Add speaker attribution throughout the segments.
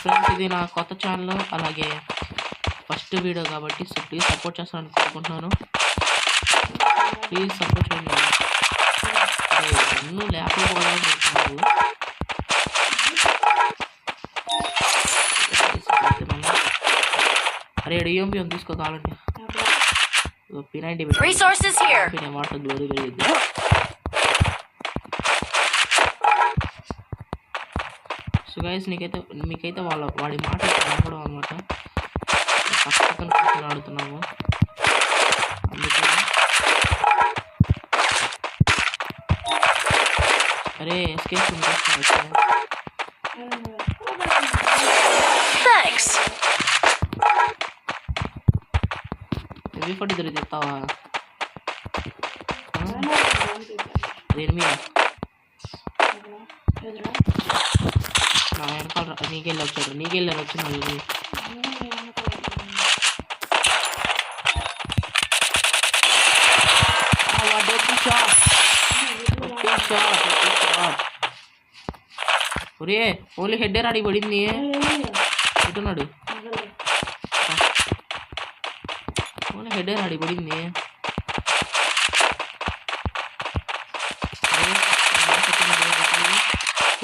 Speaker 1: Friends ఇది నా కొత్త ఛానల్, అలాగే ఫస్ట్ వీడియో కాబట్టి ప్లీజ్ సపోర్ట్ చేస్తారని కోరుకుంటున్నాను. ప్లీజ్ సపోర్ట్ చేయండి. అన్నీ లేకపోవడానికి అరే డిఎంపీ తీసుకో కావాలండి. P90
Speaker 2: resources here.
Speaker 1: Water glory పెరిగింది. సో గైస్ మీకైతే వాడి మాట వినపడం అనమాట. పక్కన కూర్చొని ఆడుతున్నాము, అందుకే అరే ఎస్కేప్ హెవీ ఫోర్టీ దొరికి చెప్తావా? దేని మీద నా వెనకాల నీకెళ్ళి వచ్చింది. ఒరే ఓన్లీ హెడ్ అడిగి పడింది. ఎట్టున్నాడు? ఓన్లీ హెడ్ అడిగి పడింది.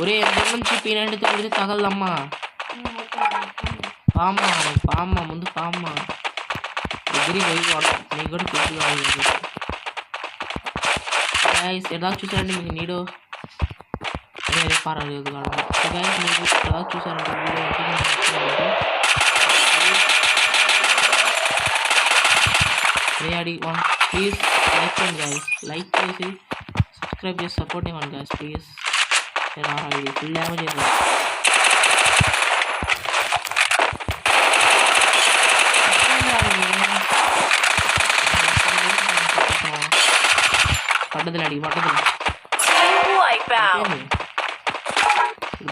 Speaker 1: ఒరే ఎంత నుంచి P90 కొడితే తగలమ్మా. పామ్మా ముందు పామ్మా దగ్గరికి పోయి నీకు కూడా పెట్టి కావాలి. ఎలా చూసారండి మీకు నీడో పర్వాలేదు కాదు. మీరు ఎలా చూసారంటే వీడియో ప్లీజ్ లైక్ చేయండి గాయస్. లైక్ చేసి సబ్స్క్రైబ్ చేసి సపోర్ట్ ఇవ్వండి గాయస్ ప్లీజ్. ఫుల్ డ్యామేజ్ అయింది. పడ్డది అడిగి పడ్డది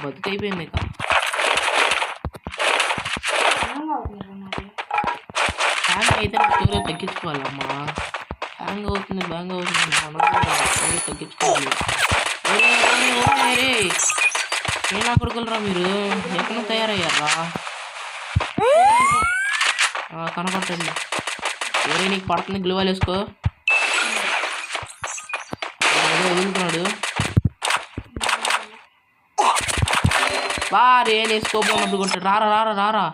Speaker 1: బతుకైపోయింది. ఇక హ్యాంగ్ అయితే స్టోరేజ్ తగ్గించుకోవాలమ్మా. హ్యాంగ్ అవుతుంది స్టోరేజ్ తగ్గించుకోవాలి. నేను కొడుకులరా మీరు ఎక్కడ తయారయ్యారా? కనపడుతుంది. ఎవరే నీకు పడుతుంది గ్లూవాల్ వేసుకో. వదులుతున్నాడు బారే వేసుకోబోన్నప్పుడు కొట్టాడు. రారా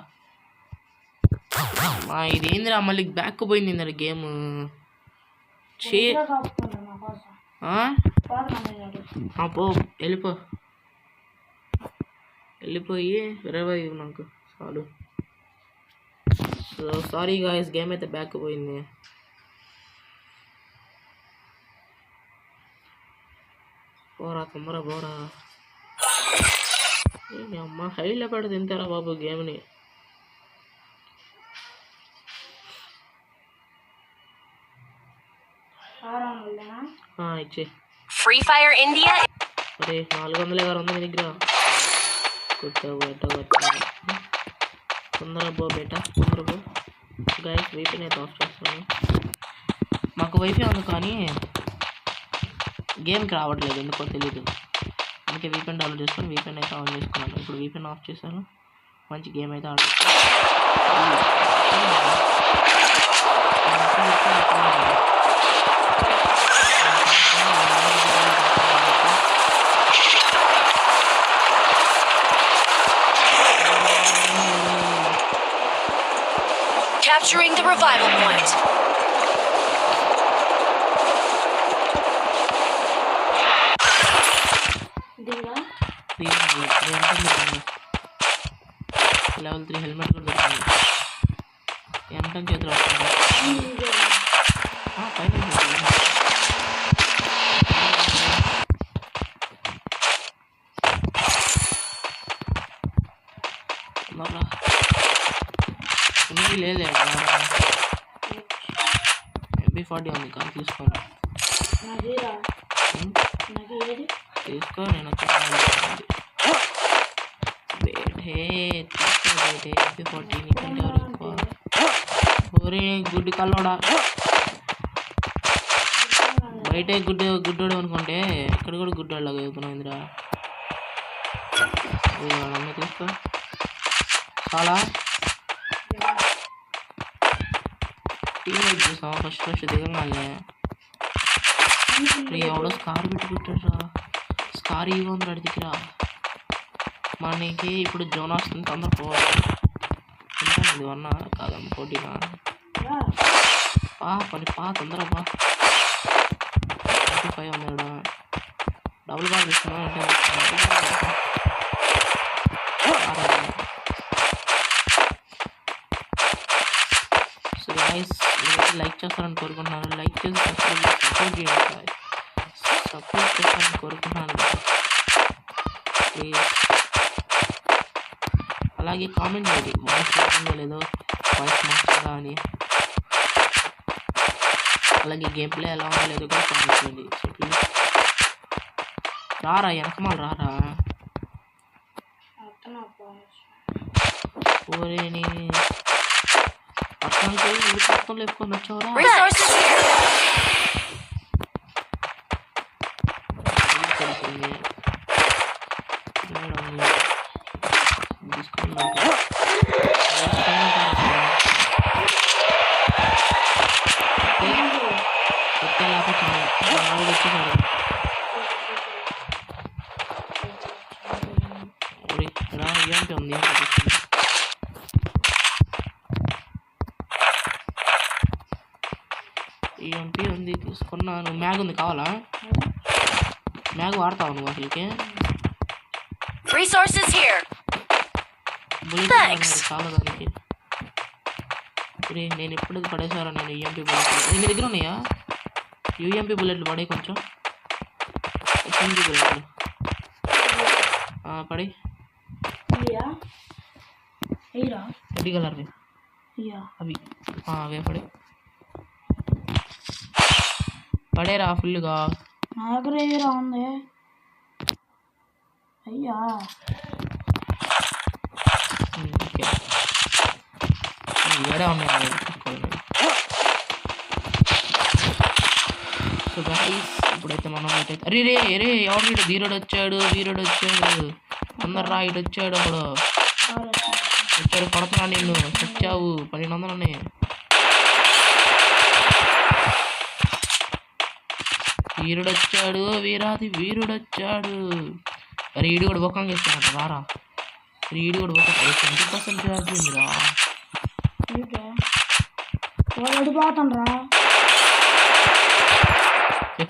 Speaker 1: ఇదేందిరా మళ్ళీ బ్యాక్ పోయింది గేమ్. పో వెళ్ళిపోయి రివైవ్ నాకు చాలు. సో సారీ గాయస్, గేమ్ అయితే బ్యాక్ పోయింది. పోరా తొందర పోరా. అమ్మ హైలో పెడ తింటారా బాబు గేమ్ని. ఇచ్చే
Speaker 2: ఫ్రీ ఫైర్ ఇండియా.
Speaker 1: అరే 400 ఉంది మీ దగ్గర. తొందర పో బేటా తొందర పో. గైస్ వైఫైని అయితే ఆఫ్ చేస్తాను. మాకు వైఫై ఉంది కానీ గేమ్కి రావట్లేదు ఎందుకో తెలీదు. అందుకే వీకెండ్ డౌన్లోడ్ చేసుకొని వీకెండ్ అయితే ఆన్ చేసుకున్నాను. ఇప్పుడు వీకెండ్ ఆఫ్ చేశాను. మంచి గేమ్ అయితే ఆడు.
Speaker 2: Capturing the revival point.
Speaker 1: level 3 helmet కూడా దొరికింది. ఎంత చేతిలో వస్తుంది. పైన లేదు MP40 ఉంది కానీ తీసుకోండి. తీసుకో నేను MP40 నీకంటే ఎవరు ఎక్కువ. ఒరే గుడ్డి కల్లోడా బయట గుడ్డోడు అనుకుంటే ఇక్కడ కూడా గుడ్డోళ్ళగా అవుతున్నావు ఇందిరా. అన్నీ తీసుకో. చాలా టీమ్ చూసాం ఫస్ట్ దిగంగానే ఎవడో స్కార్ పెట్టుకుంటారా స్కార్ ఇవ్వండి అడిగిరా మనకి ఇప్పుడు జోన్ వస్తుంది తొందర పోవాలి ఎంత ఇది అన్నా కాదమ్మ పోటీనా పని తొందర 25 ఉన్నాడు డబుల్ బాగా తీసుకున్నా సో గైస్ లైక్ చేస్తారని కోరుకుంటున్నాను లైక్ చేసి సపోర్ట్ చేయండి సపోర్ట్ చేస్తారని కోరుకుంటున్నాను ప్లీజ్ అలాగే కామెంట్ చేయండి వాయిస్ బాగుందో లేదో వాయిస్ మార్చాలా అని అలాగే గేమ్ ప్లే ఎలా ఉందో లేదో కూడా కామెంట్ చేయండి సో ప్లీజ్ రారా వెనకమాల రారా ఓరేని పట్టణంకి పట్టణం లేపుకొని వచ్చావురా ఏంటి ఉంది ఎంపీ ఉంది తీసుకున్నాను మ్యాగ్ ఉంది కావాలా మ్యాగ్ వాడతావు నువ్వు అసలుకి చాలా దానికి నేను ఎప్పుడు పడేసారా నేను యూఎంపీ బుల్లెట్లు మీ దగ్గర ఉన్నాయా యూఎంపీ బుల్లెట్లు పడే కొంచెం యూఎంపీ బుల్లెట్లు పడి రెడ్ కలర్వి అవి అవే పడేరా ఫుల్గా
Speaker 3: నాగరేరా ఉంది అయ్యా
Speaker 1: ఏడా ఉన్నాయి సో గైస్ ఇప్పుడైతే మనం ఇటైతే అరే ఎవరు వీరుడు వచ్చాడు అందరు ఇటు వచ్చాడు అప్పుడు వచ్చాడు పడుతున్నా నిన్ను చచ్చావు 1200 వీరుడొచ్చాడు వీరుడొచ్చాడు అరే ఈడు కూడా బొక్కం చేస్తున్నట్టు రారా ఈడు కూడా బొక్క 20% చేస్తుందిరా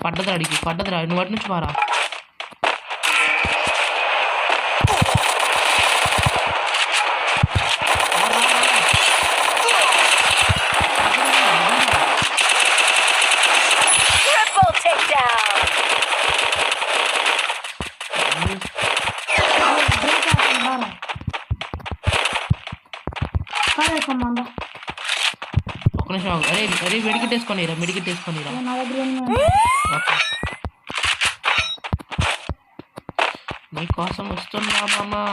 Speaker 1: పడ్డదిరా అడిగి పడ్డదిరా నువ్వు అటు నుంచి పారా ఒక్క నిమిషం అరే మెడికెట్ వేసుకొనిరా నీకోసం వస్తున్నా మామా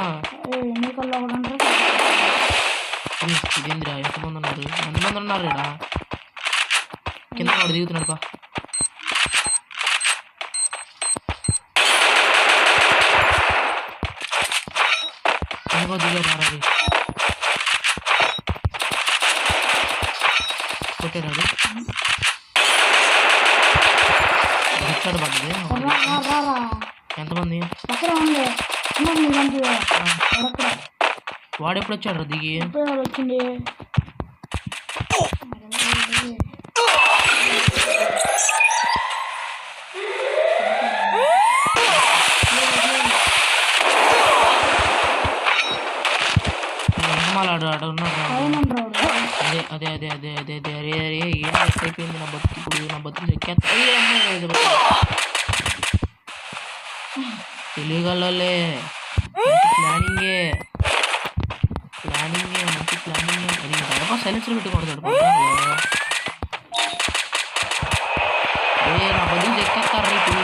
Speaker 1: ఇదేందిరా ఎంతమంది ఉన్నారు ఇడా కింద వాడు దిగుతున్నాడు పా దిగారు కొట్టాడు ఎక్కడ పడ్డది ఎంతమంది వాడు ఎప్పుడు వచ్చాడు దిగి
Speaker 3: వచ్చింది
Speaker 1: అదే ఏం అయిపోయింది నా బతుకు ఇప్పుడు నా బతుకు తెలియగలలే ప్లానింగే మంచి ప్లానింగే అది సైలెన్సర్ పెట్టుకోడతాడు నా బతుకు ఎక్కేస్తారు రేపు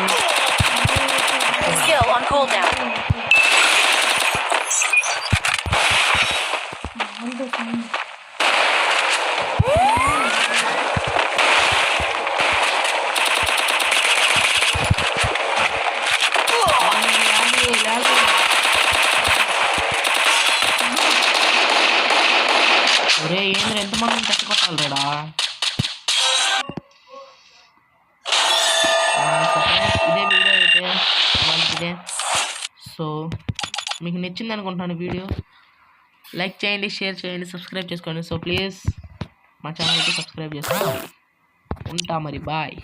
Speaker 1: ఇదే వీడియో అయితే మంచిదే. సో మీకు నచ్చింది అనుకుంటున్నాను వీడియో. లైక్ చేయండి, షేర్ చేయండి, సబ్స్క్రైబ్ చేసుకోండి. సో ప్లీజ్ మా ఛానల్కి సబ్స్క్రైబ్ చేసుకోండి. ఉంటా మరి, బాయ్.